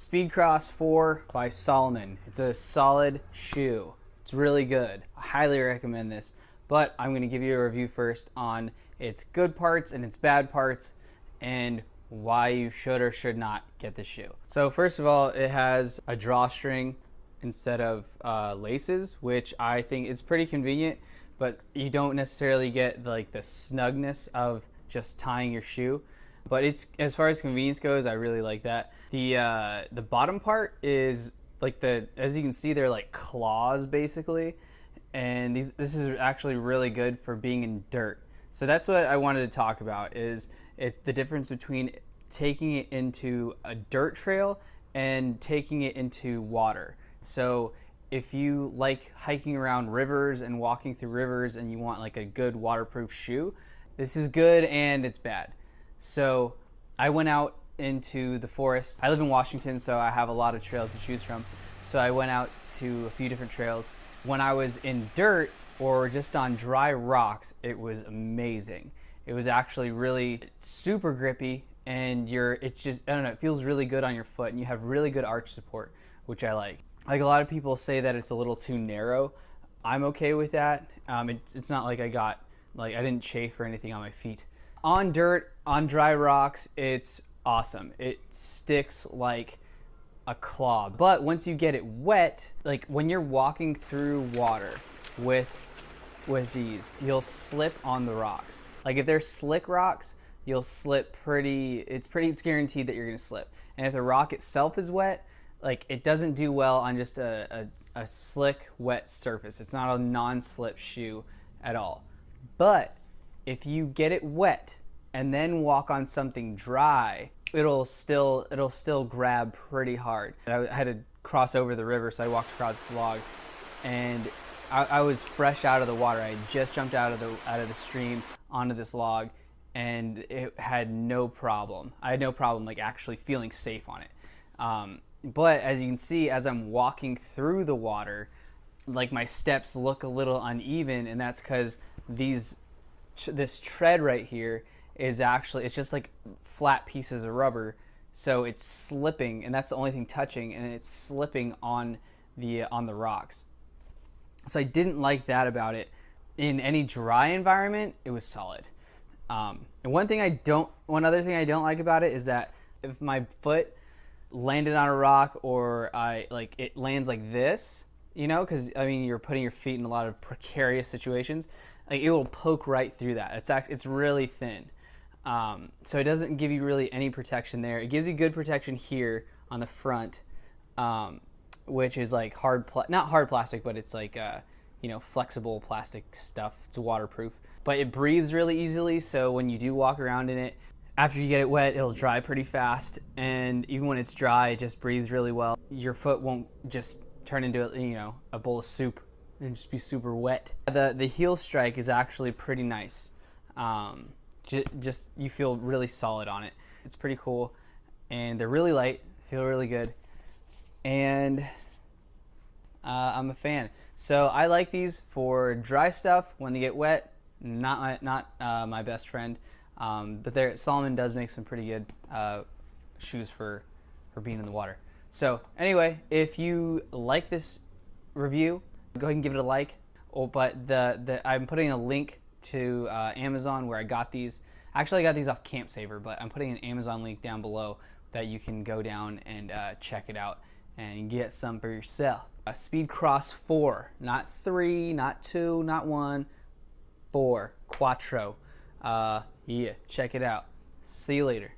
Speedcross 4 by Salomon. It's a solid shoe. It's really good. I highly recommend this, but I'm going to give you a review first on its good parts and its bad parts and why you should or should not get the shoe. So first of all, it has a drawstring instead of laces, which I think is pretty convenient, but you don't necessarily get like the snugness of just tying your shoe. But it's, as far as convenience goes, I really like that. The bottom part is like as you can see, they're like claws basically, and this is actually really good for being in dirt. So that's what I wanted to talk about, is it's the difference between taking it into a dirt trail and taking it into water. So if you like hiking around rivers and walking through rivers and you want like a good waterproof shoe, this is good and it's bad. So I went out into the forest. I live in Washington, so I have a lot of trails to choose from. So I went out to a few different trails. When I was in dirt or just on dry rocks, it was amazing. It was actually really super grippy, and it's just, I don't know, it feels really good on your foot, and you have really good arch support, which I like. Like, a lot of people say that it's a little too narrow. I'm okay with that. It's not like I didn't chafe or anything on my feet. On dirt, on dry rocks, it's awesome. It sticks like a claw. But once you get it wet, like when you're walking through water with these, you'll slip on the rocks. Like if they're slick rocks, you'll slip it's guaranteed that you're gonna slip. And if the rock itself is wet, like it doesn't do well on just a slick, wet surface. It's not a non-slip shoe at all. But if you get it wet and then walk on something dry, it'll still grab pretty hard. I had to cross over the river, so I walked across this log, and I was fresh out of the water. I had just jumped out of the stream onto this log, and it had no problem. I had no problem like actually feeling safe on it. But as you can see, as I'm walking through the water, like my steps look a little uneven, and that's because this tread right here is actually, it's just like flat pieces of rubber, so it's slipping, and that's the only thing touching, and it's slipping on the rocks. So I didn't like that about it. In any dry environment, it was solid. And one other thing I don't like about it is that if my foot landed on a rock, or it lands like this, you know, because I mean you're putting your feet in a lot of precarious situations, like it will poke right through that. It's really thin, so it doesn't give you really any protection there. It gives you good protection here on the front, which is like not hard plastic, but it's like flexible plastic stuff. It's waterproof, but it breathes really easily. So when you do walk around in it, after you get it wet, it'll dry pretty fast, and even when it's dry, it just breathes really well. Your foot won't just turn into a bowl of soup and just be super wet. The heel strike is actually pretty nice. Just you feel really solid on it. It's pretty cool, and they're really light, feel really good, and I'm a fan. So I like these for dry stuff. When they get wet, not my best friend. But Salomon does make some pretty good shoes for being in the water. So anyway, if you like this review, go ahead and give it a like. But I'm putting a link to Amazon where I got these. Actually, I got these off Camp Saver, but I'm putting an Amazon link down below that you can go down and check it out and get some for yourself. Speedcross 4, not 3, not 2, not 1, 4, Quattro. Yeah, check it out. See you later.